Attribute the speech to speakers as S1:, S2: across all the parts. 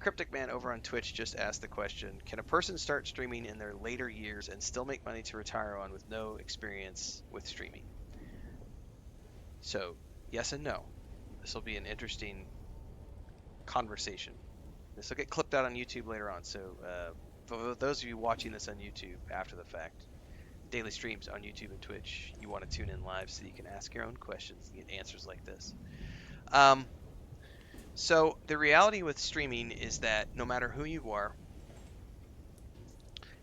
S1: Cryptic Man over on Twitch just asked the question: can a person start streaming in their later years and still make money to retire on with no experience with streaming? So, yes and no. This will be an interesting conversation. This will get clipped out on YouTube later on. So, for those of you watching this on YouTube after the fact, daily streams on YouTube and Twitch, you want to tune in live so you can ask your own questions and get answers like this. Um, so, the reality with streaming is that no matter who you are,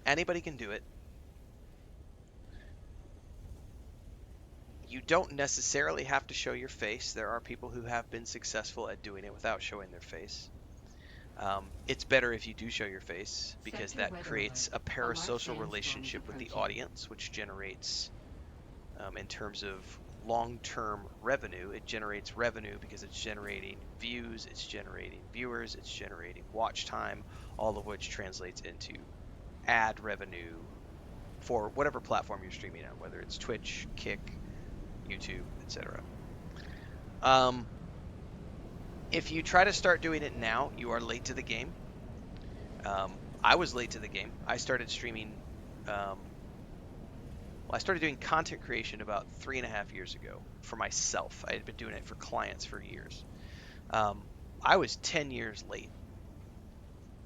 S1: anybody can do it. You don't necessarily have to show your face. There are people who have been successful at doing it without showing their face. It's better if you do show your face because
S2: Sector
S1: that
S2: weather
S1: creates
S2: alert.
S1: a
S2: A large
S1: parasocial
S2: sandstorm is
S1: relationship with the
S2: approaching.
S1: audience, which generates, in terms of long-term revenue, it generates revenue because it's generating views, it's generating viewers, it's generating watch time, all of which translates into ad revenue for whatever platform you're streaming on, whether it's Twitch, Kick, YouTube, etc. Um, if you try to start doing it now, you are late to the game. I was late to the game. I started streaming. Well, I started doing content creation about 3.5 years ago for myself. I had been doing it for clients for years. Um, I was 10 years late,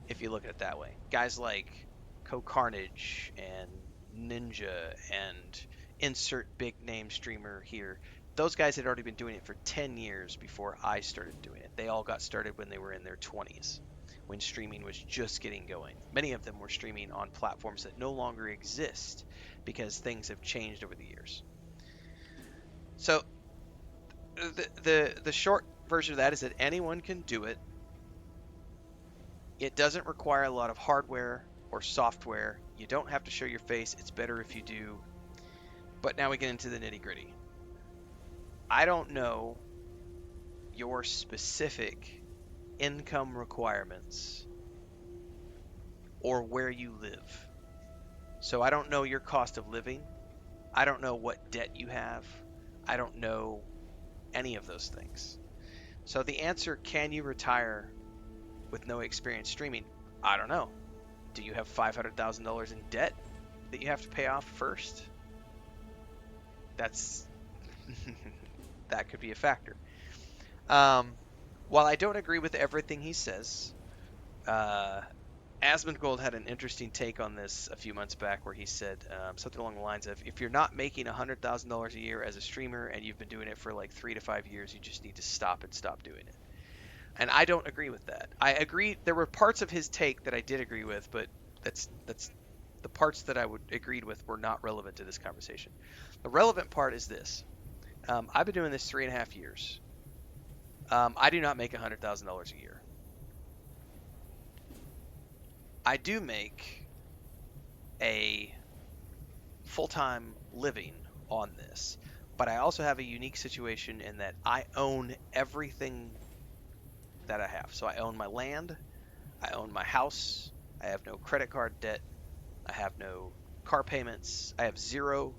S1: if you look at it that way. Guys like Co Carnage and Ninja and insert big name streamer here. Those guys had already been doing it for 10 years before I started doing it. They all got started when they were in their 20s, when streaming was just getting going. Many of them were streaming on platforms that no longer exist because things have changed over the years. So the short version of that is that anyone can do it. It doesn't require a lot of hardware or software. You don't have to show your face. It's better if you do. But now we get into the nitty gritty. I don't know your specific income requirements or where you live. So I don't know your cost of living. I don't know what debt you have. I don't know any of those things. So the answer, can you retire with no experience streaming? I don't know. Do you have $500,000 in debt that you have to pay off first? That's that could be a factor. Um, while I don't agree with everything he says, uh, Asmongold had an interesting take on this a few months back where he said something along the lines of, if you're not making $100,000 a year as a streamer and you've been doing it for like 3 to 5 years, you just need to stop doing it. And I don't agree with that. I agree there were parts of his take that I did agree with, but that's the parts that I would agreed with were not relevant to this conversation. The relevant part is this: I've been doing this 3.5 years. I do not make $100,000 a year. I do make a full-time living on this, but I also have a unique situation in that I own everything that I have. So I own my land, I own my house, I have no credit card debt, I have no car payments, I have zero.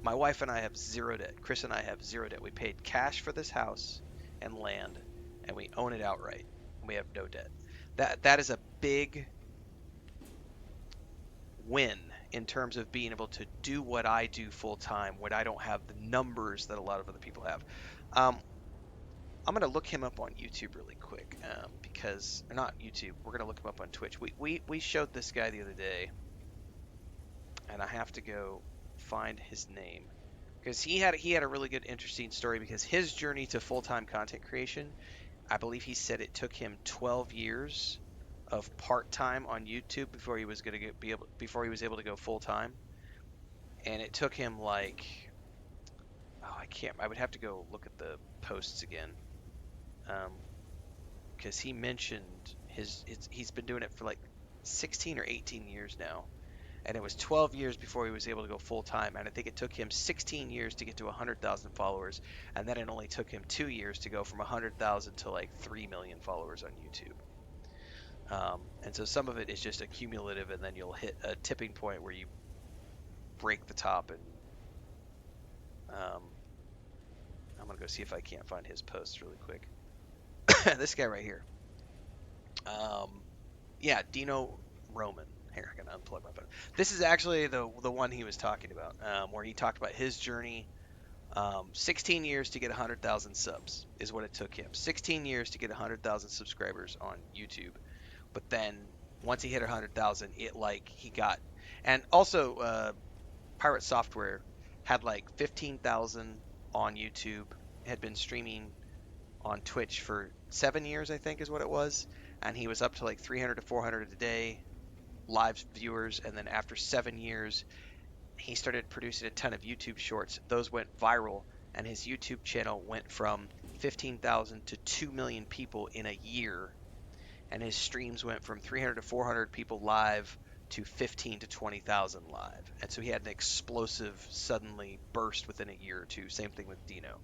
S1: My wife and I have zero debt. Chris and I have zero debt. We paid cash for this house and land, and we own it outright. We have no debt. That is a big win in terms of being able to do what I do full time when I don't have the numbers that a lot of other people have. Um, I'm gonna look him up on YouTube really quick because, or not YouTube. We're gonna look him up on Twitch. We showed this guy the other day, and I have to go find his name because he had a really good interesting story because his journey to full time content creation, I believe he said it took him 12 years of part time on YouTube before he was gonna be able before he was able to go full time, and it took him like, oh, I can't. I would have to go look at the posts again, because he mentioned he's been doing it for like 16 or 18 years now, and it was 12 years before he was able to go full time, and I think it took him 16 years to get to 100,000 followers, and then it only took him 2 years to go from 100,000 to like 3 million followers on YouTube. And so some of it is just accumulative, and then you'll hit a tipping point where you break the top, and um, I'm gonna go see if I can't find his posts really quick. This guy right here. Yeah, Dino Roman. Here, I gotta unplug my phone. This is actually the one he was talking about, where he talked about his journey. 16 years to get 100,000 subs is what it took him. 16 years to get 100,000 subscribers on YouTube. But then once he hit 100,000, it like he got, and also Pirate Software had like 15,000 on YouTube, had been streaming on Twitch for 7 years, I think is what it was, and he was up to like 300 to 400 a day live viewers, and then after 7 years, he started producing a ton of YouTube shorts. Those went viral, and his YouTube channel went from 15,000 to 2 million people in a year, and his streams went from 300 to 400 people live to 15 to 20,000 live. And so he had an explosive suddenly burst within a year or two. Same thing with Dino.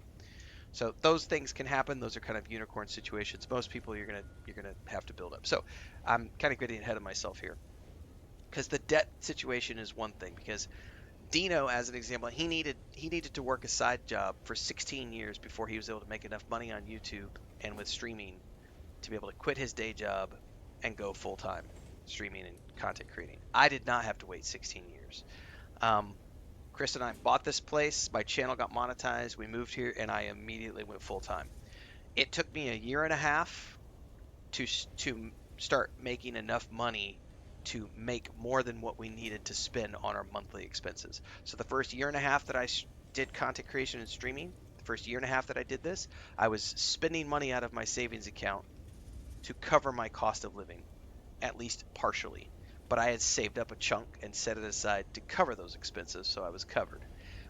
S1: So those things can happen. Those are kind of unicorn situations. Most people you're gonna have to build up. So I'm kind of getting ahead of myself here because the debt situation is one thing. Because Dino, as an example, he needed to work a side job for 16 years before he was able to make enough money on YouTube and with streaming to be able to quit his day job and go full time streaming and content creating. I did not have to wait 16 years. Um, Chris and I bought this place. My channel got monetized. We moved here, and I immediately went full time. It took me a year and a half to start making enough money to make more than what we needed to spend on our monthly expenses. So the first year and a half that I did content creation and streaming, the first year and a half that I did this, I was spending money out of my savings account to cover my cost of living, at least partially. But I had saved up a chunk and set it aside to cover those expenses, so I was covered.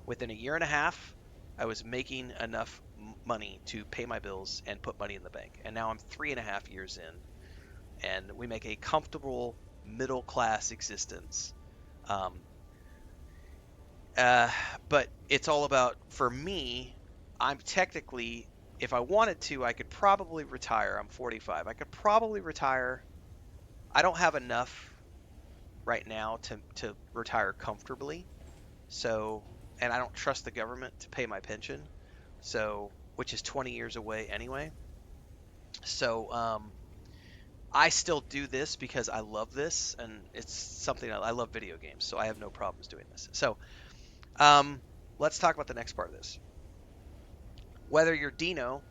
S1: Within a year and a half, I was making enough money to pay my bills and put money in the bank. And now I'm 3.5 years in, and we make a comfortable middle class existence. Um, uh, but it's all about, for me, I'm technically, if I wanted to, I could probably retire. I'm 45. I could probably retire. I don't have enough right now to retire comfortably. So, and I don't trust the government to pay my pension. So, which is 20 years away anyway. So, I still do this because I love this, and it's something I love video games, so I have no problems doing this. So, um, let's talk about the next part of this. Whether you're Dino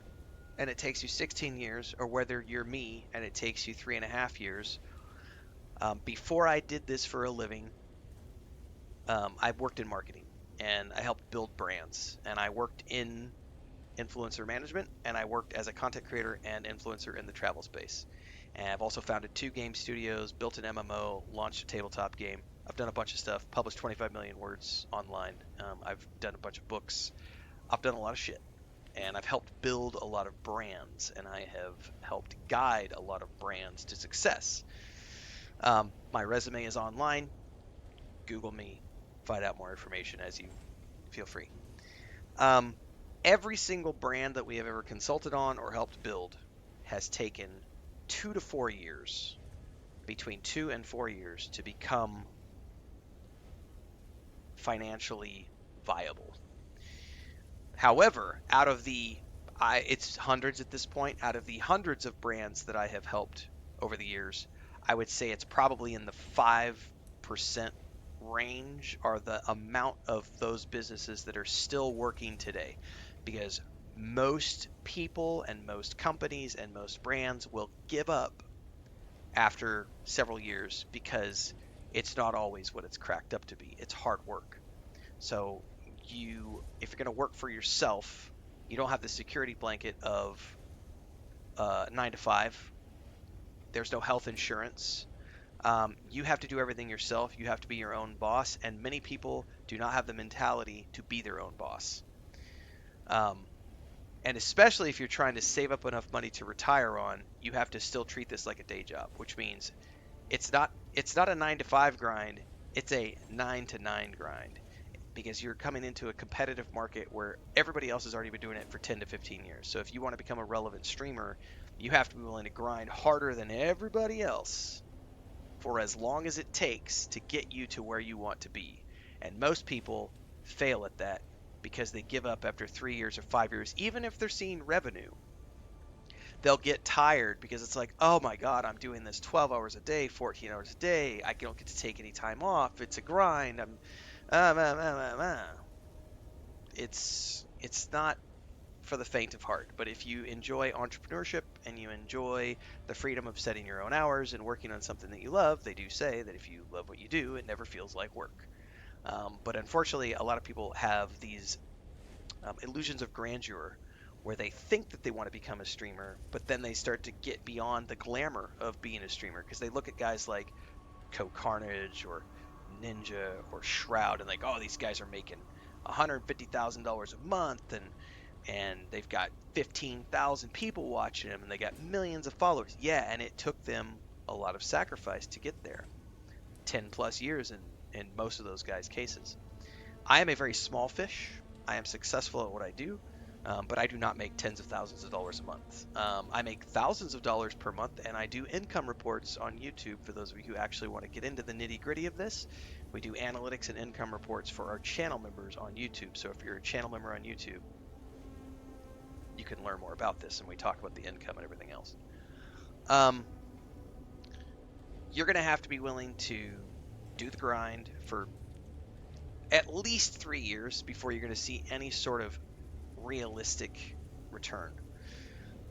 S1: and it takes you 16 years, or whether you're me and it takes you 3.5 years, before I did this for a living, I worked in marketing and I helped build brands, and I worked in influencer management, and I worked as a content creator and influencer in the travel space. And I've also founded 2 game studios, built an MMO, launched a tabletop game. I've done a bunch of stuff, published 25 million words online. I've done a bunch of books. I've done a lot of shit. And I've helped build a lot of brands, and I have helped guide a lot of brands to success. My resume is online. Google me, find out more information as you feel free. Um, every single brand that we have ever consulted on or helped build has taken 2 to 4 years, between 2 and 4 years, to become financially viable. However, it's hundreds at this point, out of the hundreds of brands that I have helped over the years, I would say it's probably in the 5% range are the amount of those businesses that are still working today, because most people and most companies and most brands will give up after several years because it's not always what it's cracked up to be. It's hard work. So if you're going to work for yourself, you don't have the security blanket of 9 to 5. There's no health insurance. You have to do everything yourself. You have to be your own boss, and many people do not have the mentality to be their own boss. Um, and especially if you're trying to save up enough money to retire on, you have to still treat this like a day job, which means it's not a 9 to 5 grind. It's a 9 to 9 grind, because you're coming into a competitive market where everybody else has already been doing it for 10 to 15 years. So if you want to become a relevant streamer, you have to be willing to grind harder than everybody else for as long as it takes to get you to where you want to be. And most people fail at that because they give up after 3 years or 5 years, even if they're seeing revenue. they'll get tired because it's like, oh my God, I'm doing this 12 hours a day, 14 hours a day. I don't get to take any time off. It's a grind. Um, um, um, um, um. It's not for the faint of heart. But if you enjoy entrepreneurship and you enjoy the freedom of setting your own hours and working on something that you love, they do say that if you love what you do, it never feels like work. But unfortunately, a lot of people have these illusions of grandeur where they think that they want to become a streamer, but then they start to get beyond the glamour of being a streamer because they look at guys like Co Carnage or Ninja or Shroud and like, oh, these guys are making $150,000 a month and they've got 15,000 people watching them and they got millions of followers. Yeah, and it took them a lot of sacrifice to get there. 10 plus years in most of those guys' cases. I am a very small fish. I am successful at what I do, but I do not make tens of thousands of dollars a month. I make thousands of dollars per month, and I do income reports on YouTube for those of you who actually want to get into the nitty gritty of this. We do analytics and income reports for our channel members on YouTube. So if you're a channel member on YouTube, you can learn more about this, and we talk about the income and everything else. Um, you're going to have to be willing to do the grind for at least 3 years before you're going to see any sort of realistic return.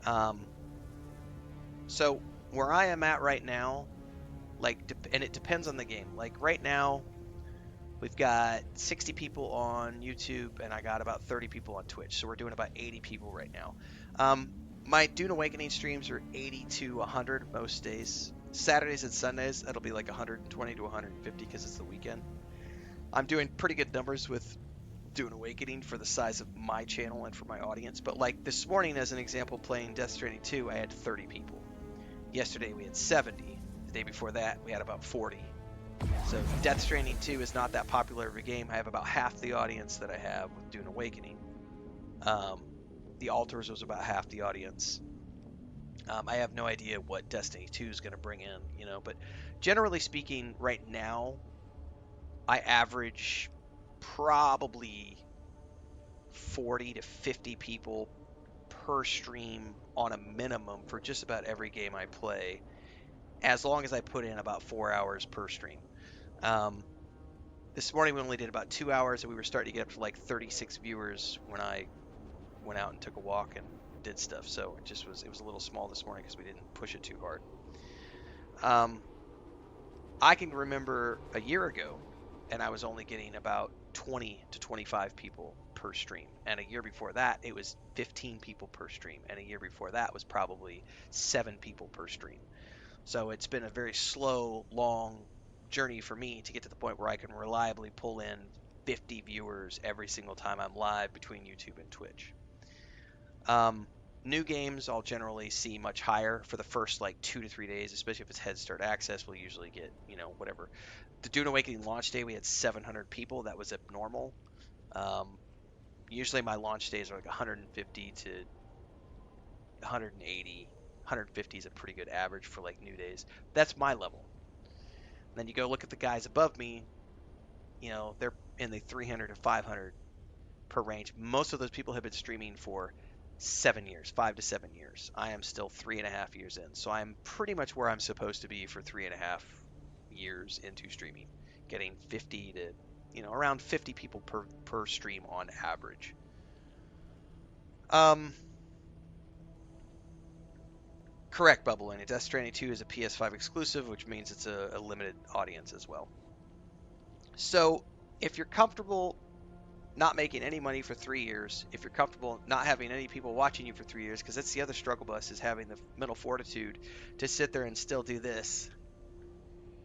S1: Um, so where I am at right now, and it depends on the game. Like right now, we've got 60 people on YouTube, and I got about 30 people on Twitch. So we're doing about 80 people right now. Um, my Dune Awakening streams are 80 to 100 most days. Saturdays and Sundays, that'll be like 120 to 150 because it's the weekend. I'm doing pretty good numbers with Dune Awakening for the size of my channel and for my audience. But like this morning, as an example, playing Death Stranding 2, I had 30 people. Yesterday we had 70. The day before that we had about 40. So Death Stranding 2 is not that popular of a game. I have about half the audience that I have with Dune Awakening. The Altars was about half the audience. I have no idea what Destiny 2 is going to bring in, but generally speaking, right now, I average probably 40 to 50 people per stream on a minimum for just about every game I play, as long as I put in about 4 hours per stream. Um, this morning we only did about 2 hours, and we were starting to get up to like 36 viewers when I went out and took a walk and did stuff. So it was a little small this morning because we didn't push it too hard. I can remember a year ago, and I was only getting about 20 to 25 people per stream. And a year before that, it was 15 people per stream. And a year before that was probably 7 people per stream. So it's been a very slow, long journey for me to get to the point where I can reliably pull in 50 viewers every single time I'm live between YouTube and Twitch. New games I'll generally see much higher for the first like 2 to 3 days, especially if it's Head Start access. We'll usually get, whatever. The Dune Awakening launch day, we had 700 people. That was abnormal. Um, Usually my launch days are like 150 to 180. 150 is a pretty good average for like new days. That's my level. And then you go look at the guys above me, they're in the 300 to 500 per range. Most of those people have been streaming for 7 years, 5 to 7 years. I am still 3.5 years in. So I'm pretty much where I'm supposed to be for 3.5 years into streaming, getting 50 to, around 50 people per stream on average. Um, Correct, Bubble. And Death Stranding 2 is a PS5 exclusive, which means it's a limited audience as well. So if you're comfortable not making any money for 3 years, if you're comfortable not having any people watching you for 3 years, because that's the other struggle bus, is having the mental fortitude to sit there and still do this.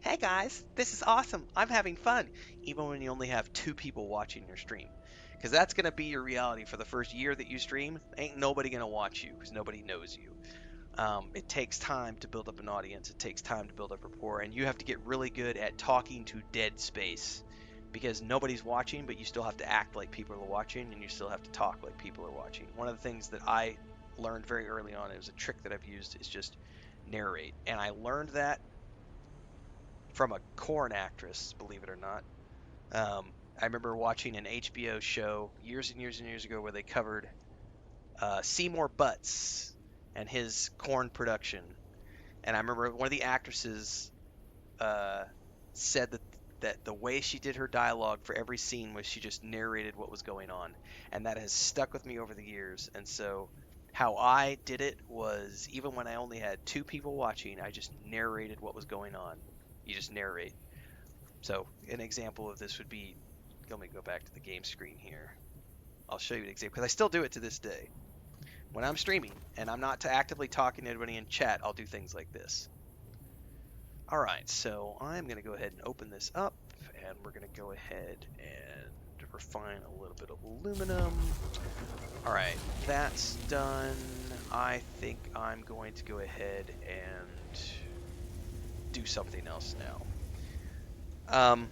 S1: Hey guys, this is awesome. I'm having fun, even when you only have 2 people watching your stream. Because that's going to be your reality for the first year that you stream. Ain't nobody going to watch you because nobody knows you. It takes time to build up an audience. It takes time to build up rapport, and you have to get really good at talking to dead space because nobody's watching, but you still have to act like people are watching, and you still have to talk like people are watching. One of the things that I learned very early on, it was a trick that I've used, is just narrate. And I learned that from a corn actress, believe it or not. I remember watching an HBO show years and years and years ago where they covered Seymour Butts and his corn production. And I remember one of the actresses uh, said that the way she did her dialogue for every scene was she just narrated what was going on, and that has stuck with me over the years. And so, how I did it was even when I only had two people watching, I just narrated what was going on. You just narrate. So, an example of this would be, let me go back to the game screen here. I'll show you an example because I still do it to this day. When I'm streaming and I'm not actively talking to anybody in chat, I'll do things like this. All right, so I'm going to go ahead and open this up, and we're going to go ahead and refine a little bit of aluminum. All right, that's done. I think I'm going to go ahead and do something else now.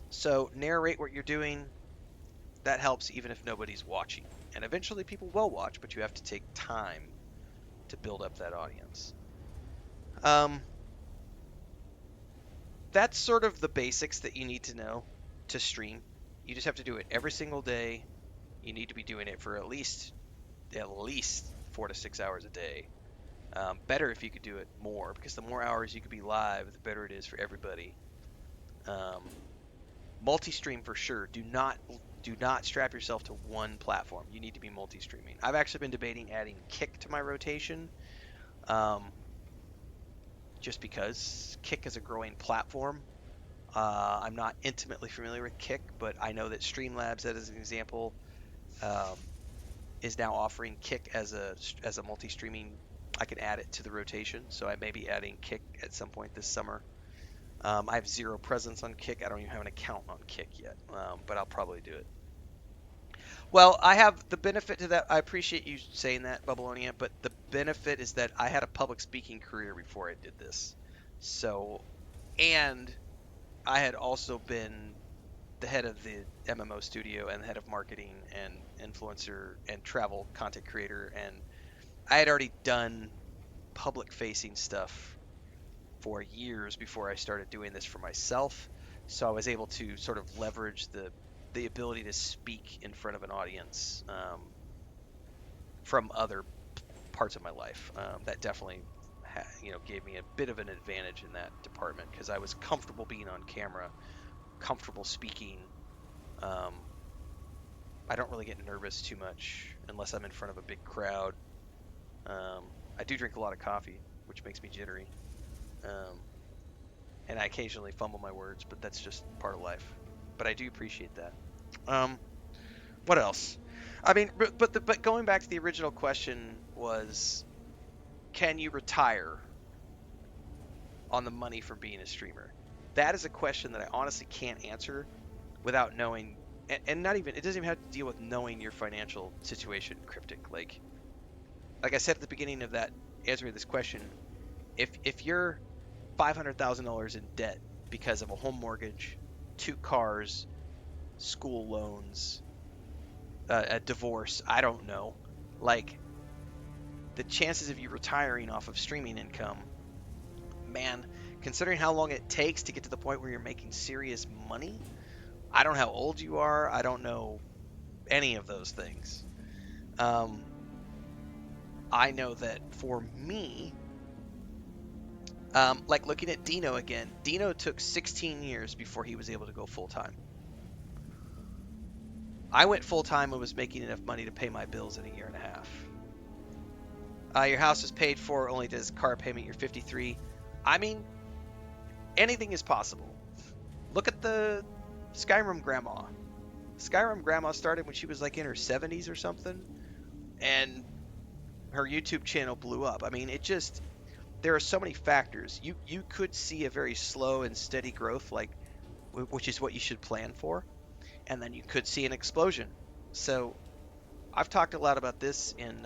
S1: So narrate what you're doing. That helps even if nobody's watching. And eventually people will watch, but you have to take time to build up that audience. That's sort of the basics that you need to know to stream. You just have to do it every single day. You need to be doing it for at least 4 to 6 hours a day. Better if you could do it more, because the more hours you could be live, the better it is for everybody. Multi-stream for sure. Do not strap yourself to one platform. You need to be multi-streaming. I've actually been debating adding Kick to my rotation, just because Kick is a growing platform. I'm not intimately familiar with Kick, but I know that Streamlabs, that is an example, is now offering Kick as a multi-streaming. I can add it to the rotation, so I may be adding Kick at some point this summer. I have zero presence on Kick. I don't even have an account on Kick yet, but I'll probably do it. Well, I have the benefit to that. I appreciate you saying that, Babylonia, but the benefit is that I had a public speaking career before I did this. So, and I had also been the head of the MMO studio and the head of marketing and influencer and travel content creator, and I had already done public facing stuff for years before I started doing this for myself. So I was able to sort of leverage the ability to speak in front of an audience from other parts of my life. That definitely gave me a bit of an advantage in that department because I was comfortable being on camera, comfortable speaking. Um, I don't really get nervous too much unless I'm in front of a big crowd. I do drink a lot of coffee, which makes me jittery. Um, and I occasionally fumble my words, but that's just part of life. But I do appreciate that. Um, what else? I mean, but going back to the original question was, can you retire on the money from being a streamer? That is a question that I honestly can't answer without knowing, and not even, it doesn't even have to deal with knowing your financial situation, Cryptic. Like I said at the beginning of that answering this question, if you're $500,000 in debt because of a home mortgage, two cars, school loans, a divorce, I don't know, like the chances of you retiring off of streaming income, man, considering how long it takes to get to the point where you're making serious money, I don't know how old you are. I don't know any of those things. I know that for me, like looking at Dino again, Dino took 16 years before he was able to go full time. I went full time and was making enough money to pay my bills in a year and a half. Your house is paid for, only does car payment, you're 53. I mean, anything is possible. Look at the Skyrim grandma. Skyrim grandma started when she was like in her 70s or something, and her YouTube channel blew up. I mean, there are so many factors. You could see a very slow and steady growth, which is what you should plan for, and then you could see an explosion. So I've talked a lot about this in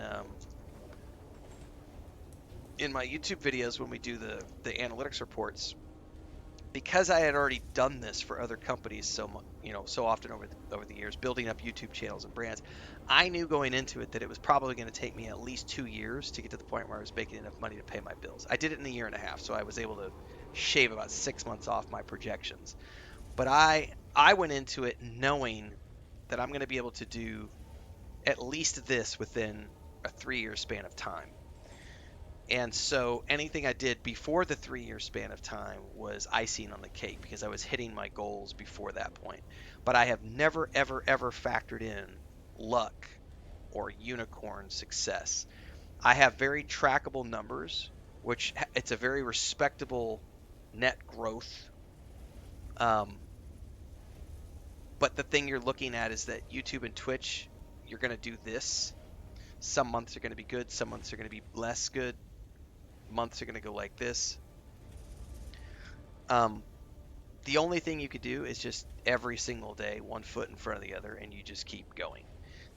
S1: my YouTube videos when we do the analytics reports, because I had already done this for other companies so often over the years, building up YouTube channels and brands. I knew going into it that it was probably going to take me at least 2 years to get to the point where I was making enough money to pay my bills. I did it in a year and a half, so I was able to shave about 6 months off my projections. But I went into it knowing that I'm going to be able to do at least this within a 3-year span of time. And so anything I did before the 3-year span of time was icing on the cake because I was hitting my goals before that point. But I have never, ever, ever factored in luck or unicorn success. I have very trackable numbers, which it's a very respectable net growth. Um, but the thing you're looking at is that YouTube and Twitch, you're going to do this. Some months are going to be good, some months are going to be less good. Months are going to go like this. Um, the only thing you could do is just every single day, one foot in front of the other, and you just keep going.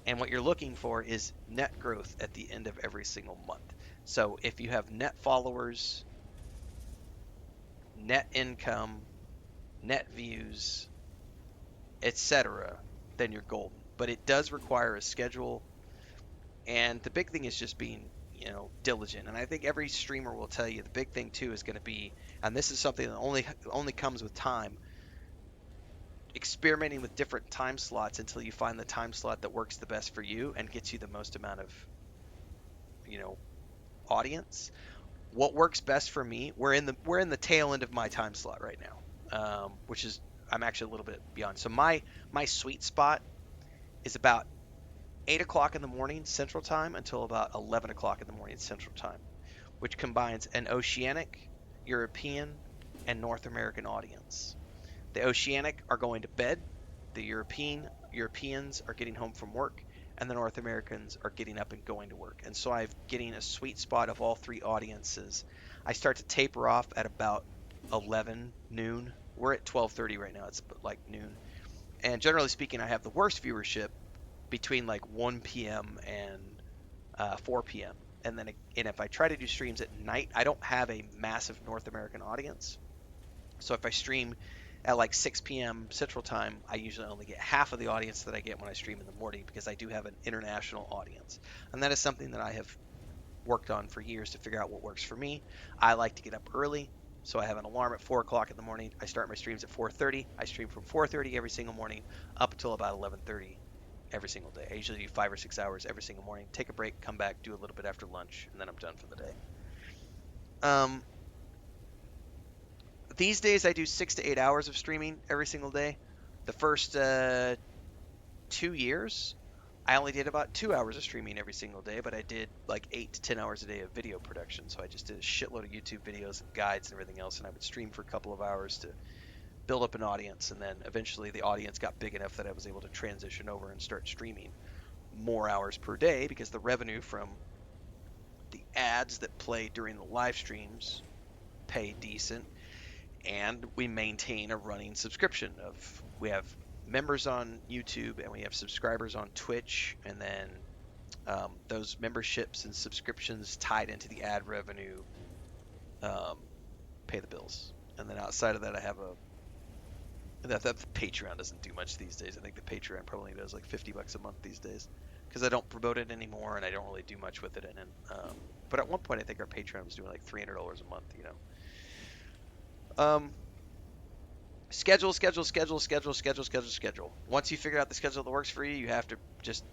S1: And what you're looking for is net growth at the end of every single month. So if you have net followers, net income, net views, etc., then you're golden. But it does require a schedule, and the big thing is just being, diligent. And I think every streamer will tell you the big thing too is going to be, and this is something that only comes with time, experimenting with different time slots until you find the time slot that works the best for you and gets you the most amount of, you know, audience. What works best for me, we're in the tail end of my time slot right now, which is I'm actually a little bit beyond. So my sweet spot is about 8 o'clock in the morning Central Time until about 11 o'clock in the morning Central Time, which combines an Oceanic, European, and North American audience. The Oceanic are going to bed, the Europeans are getting home from work, and the North Americans are getting up and going to work. And so I'm getting a sweet spot of all three audiences. I start to taper off at about 11 noon. We're at 12:30 right now. It's like noon. And generally speaking, I have the worst viewership between like 1 p.m. and 4 p.m. And if I try to do streams at night, I don't have a massive North American audience. So if I stream at like 6 p.m. Central Time, I usually only get half of the audience that I get when I stream in the morning because I do have an international audience. And that is something that I have worked on for years to figure out what works for me. I like to get up early, so I have an alarm at 4 o'clock in the morning. I start my streams at 4:30. I stream from 4:30 every single morning up until about 11:30 every single day. I usually do 5 or 6 hours every single morning. Take a break, come back, do a little bit after lunch, and then I'm done for the day. Um, these days I do 6 to 8 hours of streaming every single day. The first 2 years, I only did about 2 hours of streaming every single day, but I did like 8 to 10 hours a day of video production. So I just did a shitload of YouTube videos and guides and everything else, and I would stream for a couple of hours to build up an audience. And then eventually the audience got big enough that I was able to transition over and start streaming more hours per day because the revenue from the ads that play during the live streams pay decent, and we maintain a running subscription of we have members on YouTube and we have subscribers on Twitch, and then those memberships and subscriptions tied into the ad revenue um, pay the bills. And then outside of that, I have that the Patreon doesn't do much these days. I think the Patreon probably does like $50 a month these days because I don't promote it anymore and I don't really do much with it. But at one point, I think our Patreon was doing like $300 a month. Um, schedule, schedule, schedule, schedule, schedule, schedule, schedule. Once you figure out the schedule that works for you, you have to just,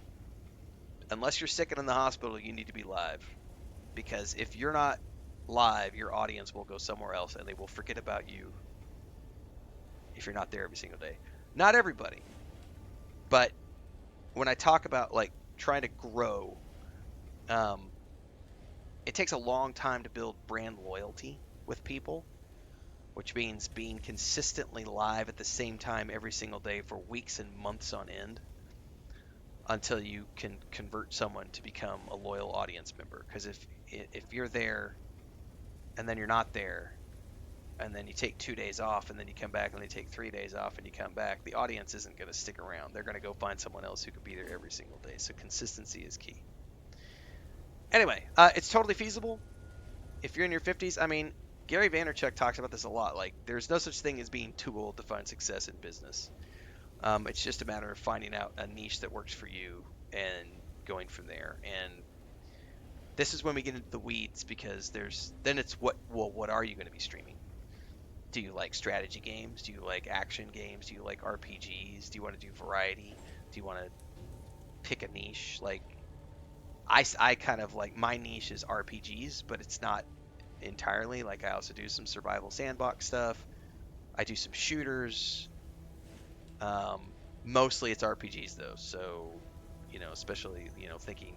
S1: unless you're sick and in the hospital, you need to be live. Because if you're not live, your audience will go somewhere else and they will forget about you if you're not there every single day. Not everybody, but when I talk about like trying to grow, um, it takes a long time to build brand loyalty with people, which means being consistently live at the same time every single day for weeks and months on end until you can convert someone to become a loyal audience member. Because if you're there and then you're not there, and then you take 2 days off, and then you come back, and they take 3 days off, and you come back, the audience isn't going to stick around. They're going to go find someone else who can be there every single day. So consistency is key. Anyway, it's totally feasible if you're in your 50s. I mean, Gary Vaynerchuk talks about this a lot. Like, there's no such thing as being too old to find success in business. It's just a matter of finding out a niche that works for you and going from there. And this is when we get into the weeds because then it's what are you going to be streaming? Do you like strategy games? Do you like action games? Do you like RPGs? Do you want to do variety? Do you want to pick a niche? Like, I kind of like my niche is RPGs, but it's not entirely. Like I also do some survival sandbox stuff. I do some shooters. Um, Mostly it's RPGs though. So, especially, thinking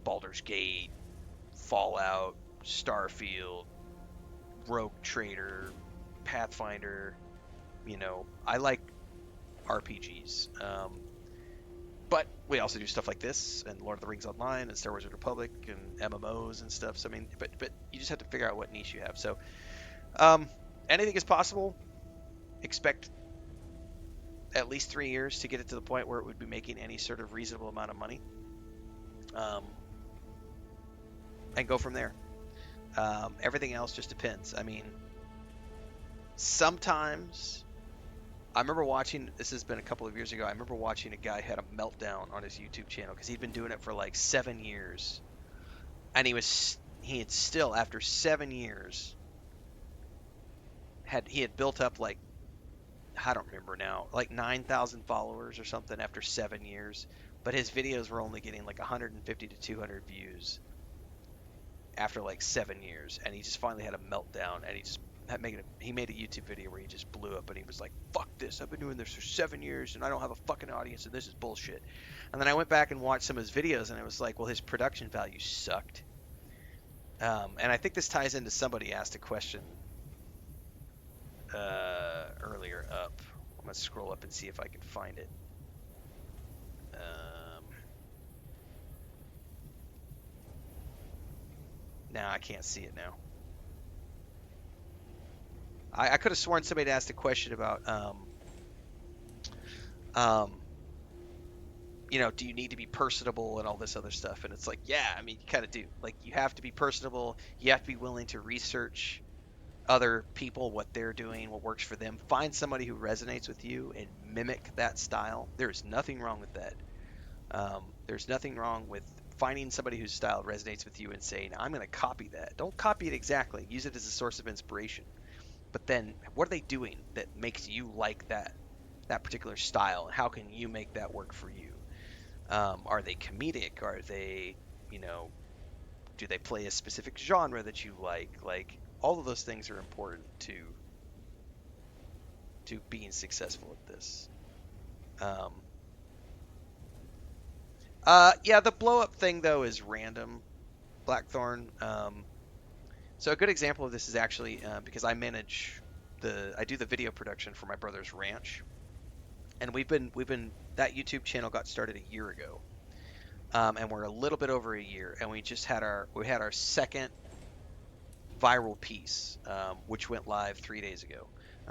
S1: Baldur's Gate, Fallout, Starfield, Rogue Trader, Pathfinder. I like RPGs. But we also do stuff like this and Lord of the Rings Online and Star Wars: The Republic and MMOs and stuff. So I mean, but you just have to figure out what niche you have. So um, anything is possible. Expect at least 3 years to get it to the point where it would be making any sort of reasonable amount of money, um, and go from there. Everything else just depends. I mean, sometimes I remember watching. This has been a couple of years ago. I remember watching a guy had a meltdown on his YouTube channel because he'd been doing it for like 7 years, and he had still after 7 years he had built up like I don't remember now like 9,000 followers or something after 7 years, but his videos were only getting like 150 to 200 views after like 7 years, and he just finally had a meltdown, and he made a YouTube video where he just blew up, and he was like, "Fuck this! I've been doing this for 7 years, and I don't have a fucking audience, and this is bullshit." And then I went back and watched some of his videos, and it was like, well, his production value sucked. And I think this ties into somebody asked a question earlier up. I'm gonna scroll up and see if I can find it. Um, nah, I can't see it now. I could have sworn somebody asked a question about um, do you need to be personable and all this other stuff? And it's like, yeah, I mean, you kind of do. Like, you have to be personable. You have to be willing to research other people, what they're doing, what works for them. Find somebody who resonates with you and mimic that style. There is nothing wrong with that. There's nothing wrong with finding somebody whose style resonates with you and saying, I'm going to copy that. Don't copy it exactly. Use it as a source of inspiration. But then, what are they doing that makes you like that particular style? And how can you make that work for you? Are they comedic? Are they, you know, do they play a specific genre that you like? Like all of those things are important to being successful at this. Um, yeah, the blow up thing though is random, Blackthorn. So a good example of this is actually because I do the video production for my brother's ranch, and we've been that YouTube channel got started a year ago, and we're a little bit over a year, and we had our second viral piece, which went live 3 days ago.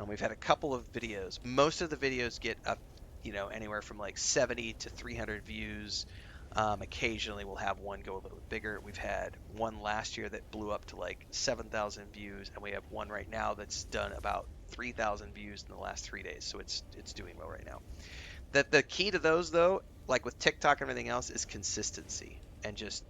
S1: We've had a couple of videos. Most of the videos get up, anywhere from like 70 to 300 views. Occasionally, we'll have one go a little bit bigger. We've had one last year that blew up to like 7,000 views, and we have one right now that's done about 3,000 views in the last 3 days. So it's doing well right now. The key to those though, like with TikTok and everything else, is consistency and just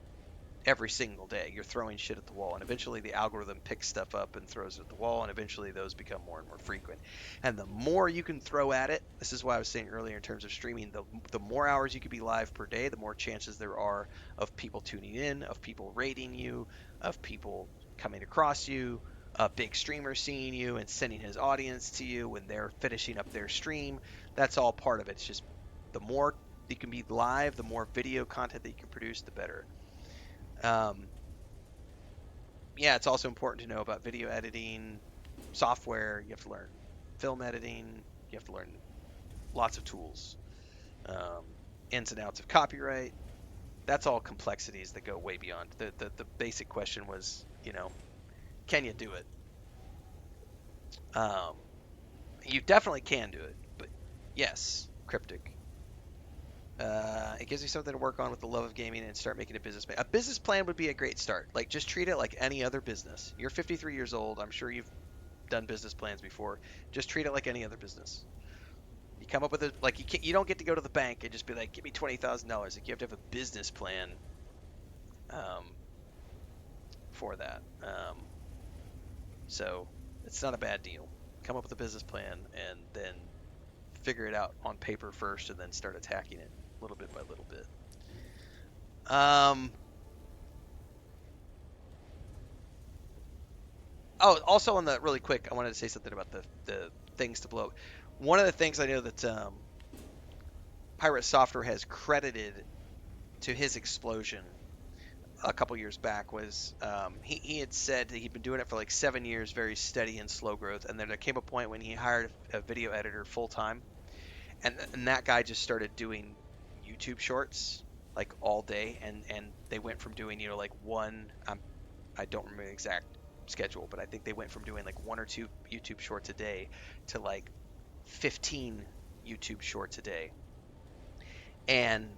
S1: every single day. You're throwing shit at the wall, and eventually the algorithm picks stuff up and throws it at the wall, and eventually those become more and more frequent. And the more you can throw at it, this is why I was saying earlier in terms of streaming, the more hours you could be live per day, the more chances there are of people tuning in, of people rating you, of people coming across you, a big streamer seeing you and sending his audience to you when they're finishing up their stream. That's all part of it. It's just the more you can be live, the more video content that you can produce, the better. Um, yeah, it's also important to know about video editing software. You have to learn film editing. You have to learn lots of tools, um, ins and outs of copyright. That's all complexities that go way beyond the basic question was, can you do it? Um, you definitely can do it, but yes, cryptic. It gives me something to work on with the love of gaming and start making a business plan. A business plan would be a great start. Like, just treat it like any other business. You're 53 years old. I'm sure you've done business plans before. Just treat it like any other business. You come up with it like you don't get to go to the bank and just be like, give me $20,000. Like you have to have a business plan um, for that. So it's not a bad deal. Come up with a business plan and then figure it out on paper first, and then start attacking it little bit by little bit. Um, oh, also on the really quick, I wanted to say something about the things to blow up. One of the things I know that Pirate Software has credited to his explosion a couple years back was he had said that he'd been doing it for like 7 years, very steady and slow growth, and then there came a point when he hired a video editor full time, and that guy just started doing YouTube shorts like all day, and they went from doing like one I don't remember the exact schedule, but I think they went from doing like one or two YouTube shorts a day to like 15 YouTube shorts a day, and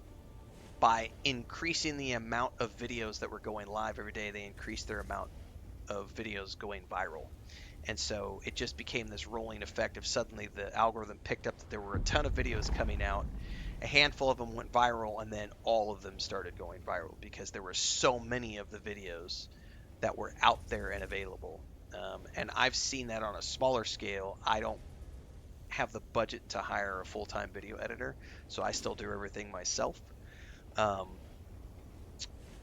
S1: by increasing the amount of videos that were going live every day, they increased their amount of videos going viral. And so it just became this rolling effect of suddenly the algorithm picked up that there were a ton of videos coming out. A handful of them went viral, and then all of them started going viral because there were so many of the videos that were out there and available. And I've seen that on a smaller scale. I don't have the budget to hire a full time video editor, so I still do everything myself. Um,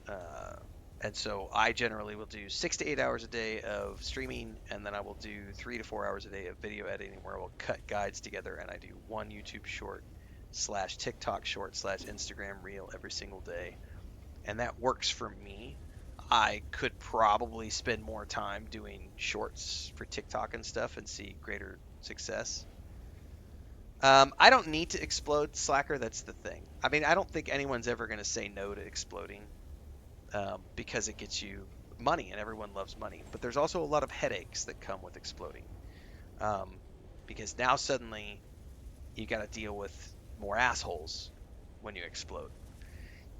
S1: Uh, and so I generally will do 6 to 8 hours a day of streaming, and then I will do 3 to 4 hours a day of video editing where I will cut guides together, and I do one YouTube short slash TikTok short slash Instagram reel every single day. And that works for me. I could probably spend more time doing shorts for TikTok and stuff and see greater success. I don't need to explode Slacker. That's the thing. I mean, I don't think anyone's ever going to say no to exploding because it gets you money and everyone loves money. But there's also a lot of headaches that come with exploding um, because now suddenly you got to deal with more assholes when you explode.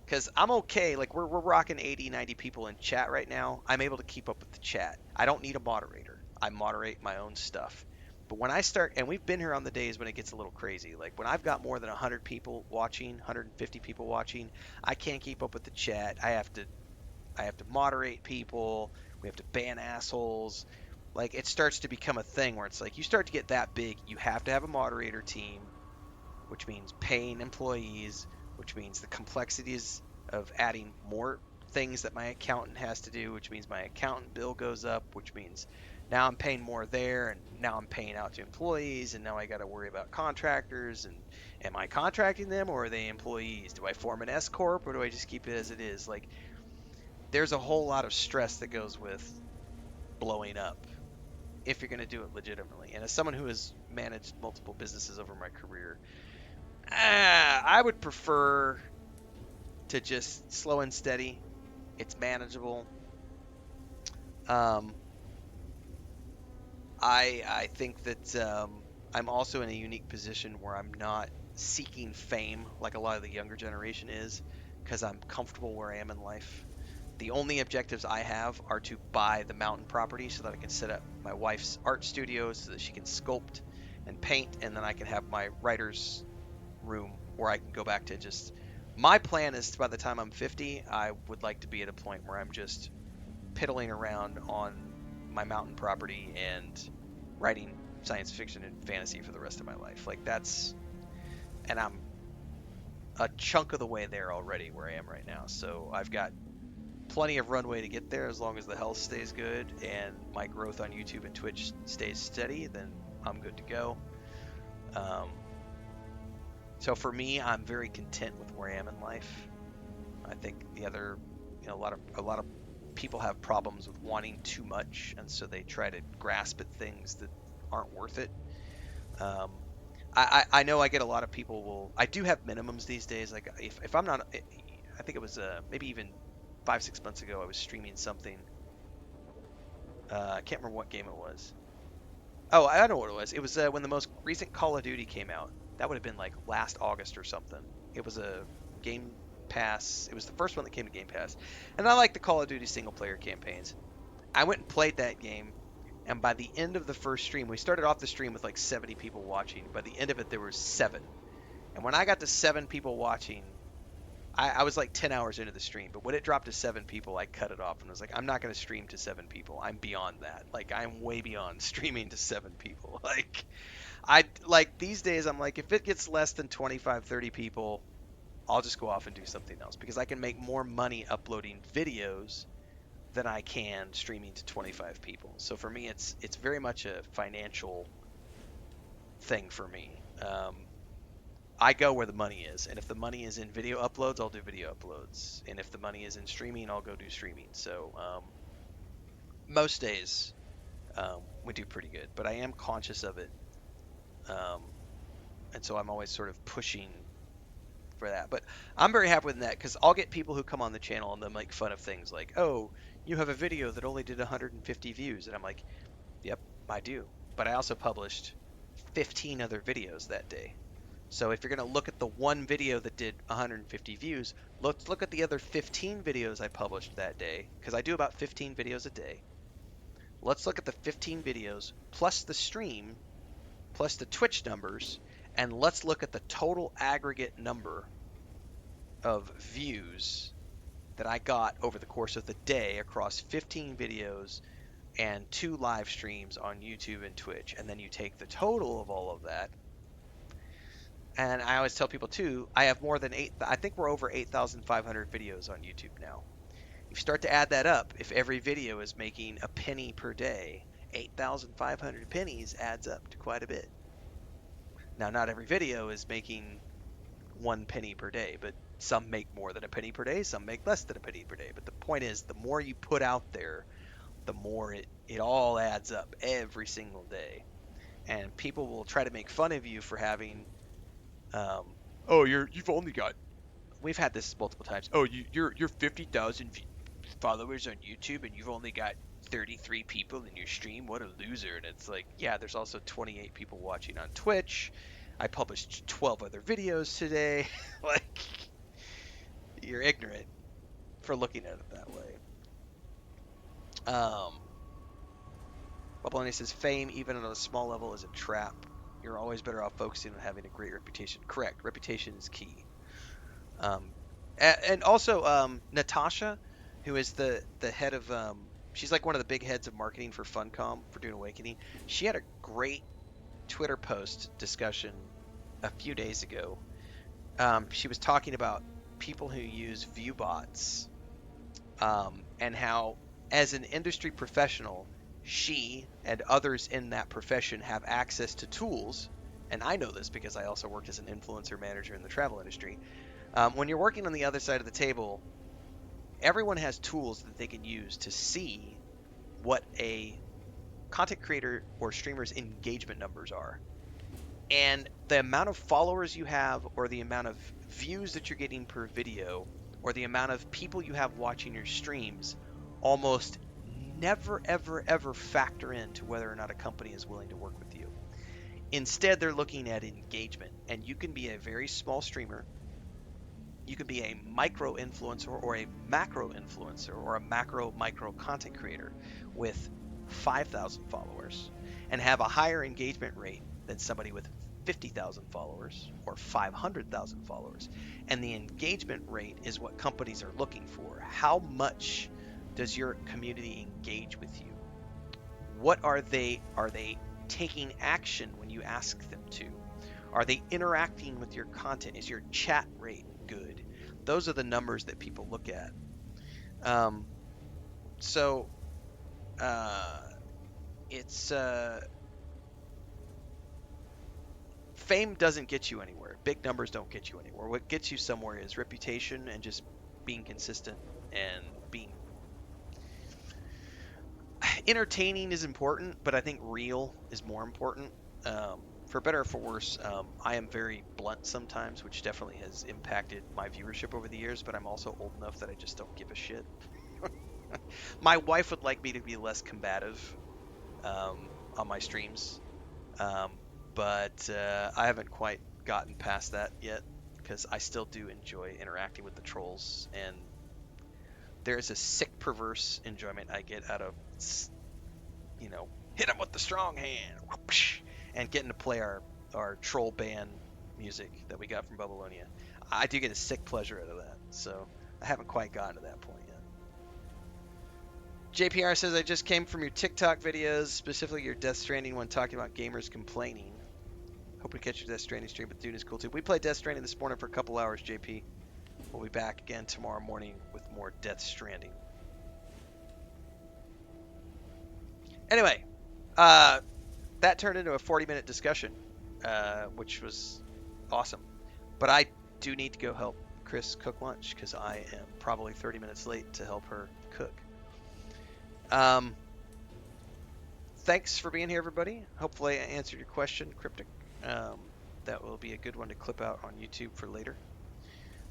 S1: Because I'm okay, like we're rocking 80, 90 people in chat right now. I'm able to keep up with the chat. I don't need a moderator. I moderate my own stuff. But when I start, and we've been here on the days when it gets a little crazy, like when I've got more than 100 people watching, 150 people watching, I can't keep up with the chat. I have to moderate people. We have to ban assholes. Like it starts to become a thing where it's like you start to get that big, you have to have a moderator team, which means paying employees, which means the complexities of adding more things that my accountant has to do, which means my accountant bill goes up, which means now I'm paying more there and now I'm paying out to employees and now I got to worry about contractors and am I contracting them or are they employees? Do I form an S corp or do I just keep it as it is? Like there's a whole lot of stress that goes with blowing up if you're going to do it legitimately. And as someone who has managed multiple businesses over my career, I would prefer to just slow and steady. It's manageable. Um, I think that I'm also in a unique position where I'm not seeking fame like a lot of the younger generation is because I'm comfortable where I am in life. The only objectives I have are to buy the mountain property so that I can set up my wife's art studio so that she can sculpt and paint, and then I can have my writer's room where I can go back to just. My plan is by the time I'm 50, I would like to be at a point where I'm just piddling around on my mountain property and writing science fiction and fantasy for the rest of my life. Like that's, and I'm a chunk of the way there already where I am right now. So I've got plenty of runway to get there as long as the health stays good and my growth on YouTube and Twitch stays steady, then I'm good to go. Um, so for me, I'm very content with where I am in life. I think the other, a lot of people have problems with wanting too much, and so they try to grasp at things that aren't worth it. Um, I know I get a lot of people will. I do have minimums these days. Like if I'm not, I think it was maybe even 5 6 months ago I was streaming something. I can't remember what game it was. Oh, I don't know what it was. It was when the most recent Call of Duty came out. That would have been like last August or something. It was a Game Pass. It was the first one that came to Game Pass, and I like the Call of Duty single player campaigns. I went and played that game, and by the end of the first stream, we started off the stream with like 70 people watching. By the end of it, there were seven. And when I got to seven people watching, I was like 10 hours into the stream, but when it dropped to seven people, I cut it off and was like, I'm not going to stream to seven people. I'm beyond that. Like, I'm way beyond streaming to seven people. Like, these days, I'm like, if it gets less than 25, 30 people, I'll just go off and do something else because I can make more money uploading videos than I can streaming to 25 people. So for me, it's very much a financial thing for me. I go where the money is, and if the money is in video uploads, I'll do video uploads, and if the money is in streaming, I'll go do streaming. So most days we do pretty good, but I am conscious of it, um, and so I'm always sort of pushing for that. But I'm very happy with that because I'll get people who come on the channel and they'll make fun of things like, "Oh, you have a video that only did 150 views," and I'm like, "Yep, I do." But I also published 15 other videos that day. So if you're going to look at the one video that did 150 views, let's look at the other 15 videos I published that day because I do about 15 videos a day. Let's look at the 15 videos plus the stream plus the Twitch numbers, and let's look at the total aggregate number of views that I got over the course of the day across 15 videos and 2 live streams on YouTube and Twitch. And then you take the total of all of that. And I always tell people too, I have more than I think we're over 8,500 videos on YouTube now. If you start to add that up, if every video is making a penny per day, 8,500 pennies adds up to quite a bit. Now, not every video is making 1 penny per day, but some make more than a penny per day, some make less than a penny per day. But the point is, the more you put out there, the more it all adds up every single day. And people will try to make fun of you for having, oh, you've only got. We've had this multiple times. Oh, you're 50,000 followers on YouTube and you've only got 33 people in your stream. What a loser. And it's like, yeah, there's also 28 people watching on Twitch. I published 12 other videos today. Like, you're ignorant for looking at it that way. Babylonia says fame, even on a small level, is a trap. You're always better off focusing on having a great reputation. Correct. Reputation is key. And also Natasha, who is the head of she's like one of the big heads of marketing for Funcom for Dune Awakening. She had a great Twitter post discussion a few days ago. She was talking about people who use viewbots and how, as an industry professional, she and others in that profession have access to tools. And I know this because I also worked as an influencer manager in the travel industry. When you're working on the other side of the table, everyone has tools that they can use to see what a content creator or streamer's engagement numbers are. And the amount of followers you have, or the amount of views that you're getting per video, or the amount of people you have watching your streams almost never, ever, ever factor into whether or not a company is willing to work with you. Instead, they're looking at engagement. And you can be a very small streamer. You can be a micro influencer or a macro influencer or a macro micro content creator with 5,000 followers and have a higher engagement rate than somebody with 50,000 followers or 500,000 followers. And the engagement rate is what companies are looking for. How much does your community engage with you? What are they taking action when you ask them to? Are they interacting with your content? Is your chat rate good? Those are the numbers that people look at. So it's fame doesn't get you anywhere. Big numbers don't get you anywhere. What gets you somewhere is reputation and just being consistent and being entertaining is important, but I think real is more important. For better or for worse, I am very blunt sometimes, which definitely has impacted my viewership over the years, but I'm also old enough that I just don't give a shit. My wife would like me to be less combative on my streams, but I haven't quite gotten past that yet because I still do enjoy interacting with the trolls, and there is a sick, perverse enjoyment I get out of, hit them with the strong hand, whoopsh, and getting to play our troll band music that we got from Babylonia. I do get a sick pleasure out of that, so I haven't quite gotten to that point yet. JPR says, I just came from your TikTok videos, specifically your Death Stranding one talking about gamers complaining. Hope we catch your Death Stranding stream, but Dune is cool too. We played Death Stranding this morning for a couple hours, JP. We'll be back again tomorrow morning with more Death Stranding. Anyway, that turned into a 40-minute discussion, which was awesome. But I do need to go help Chris cook lunch because I am probably 30 minutes late to help her cook. Um, Thanks for being here, everybody. Hopefully, I answered your question, Cryptic. That will be a good one to clip out on YouTube for later.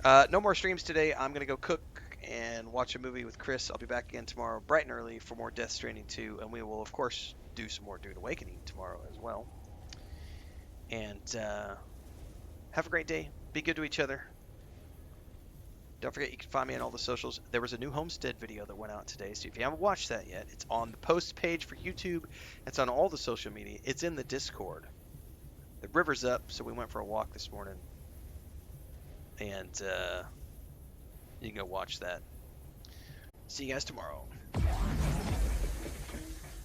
S1: No more streams today. I'm going to go cook and watch a movie with Chris. I'll be back again tomorrow, bright and early, for more Death Stranding 2. And we will, of course, do some more Dune Awakening tomorrow as well. And have a great day. Be good to each other. Don't forget you can find me on all the socials. There was a new homestead video that went out today, so if you haven't watched that yet, it's on the post page for YouTube. It's on all the social media. It's in the Discord. The river's up, so we went for a walk this morning, and you can go watch that. See you guys tomorrow.